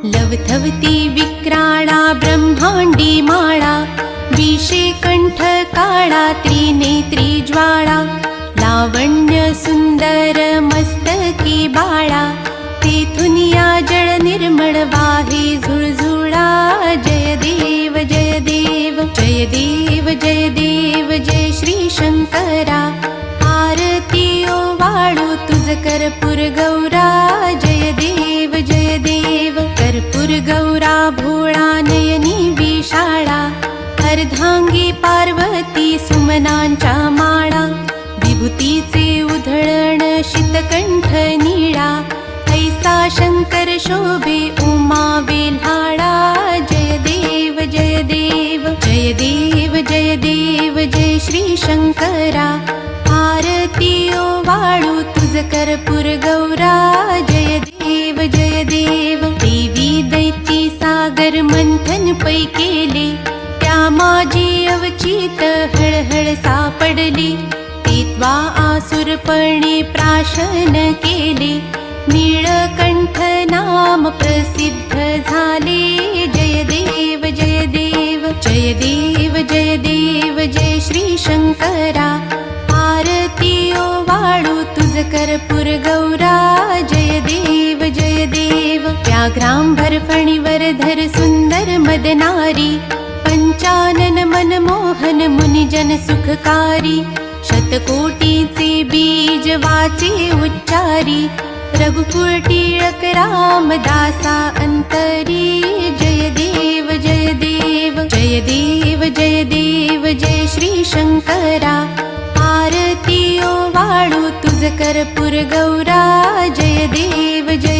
लवथवती विक्राळा ब्रह्मांडी माळा, विषे कंठ काळा त्रिनेत्री ज्वाळा, लावण्य सुंदर मस्तकी बाळा, तेथुनिया जळ निर्मळ वाहे झुळझुळा। जय देव जय देव जय देव जय देव जय श्री शंकरा, आरती ओवाळू तुझ कर्पूर गौरा। जय देव जय देव कर्पूर गौरा, भोळा नयनी विशाळा, अर्धांगी पार्वती सुमनांच्या माळा, विभूतीचे उधळण शीतकंठ निळा, ऐसा शंकर शोभे उमा वेल्हाळा। जय देव जय देव जय देव जय देव जय श्री शंकरा, आरती ओवाळू तुझ कर्पूर गौरा। जय देव जय देव देवी दैती सागर मंथन पै केले, त्या माझी अवचित हळहळ सापडली, तेत्वा आसुरपणे प्राशन केले, नीळकंठ नाम प्रसिद्ध झाले। जय देव जय देव जय देव जय देव जय श्री शंकरा, आरती ओवाळू तुझ कर्पूर गौरा। जय देव जय देव व्याघ्रांबर फणीवरधर सुंदर मदनारी, पंचानन मनमोहन मुनिजन सुखकारी, शतकोटीचे बीज वाचे उच्चारी, रघुकुळ टिळक रामदासा अंतरी। जय देव जय देव जय देव जय देव जय श्री शंकरा, आरती ओवाळू तुझ कर्पूर गौरा। जय देव जय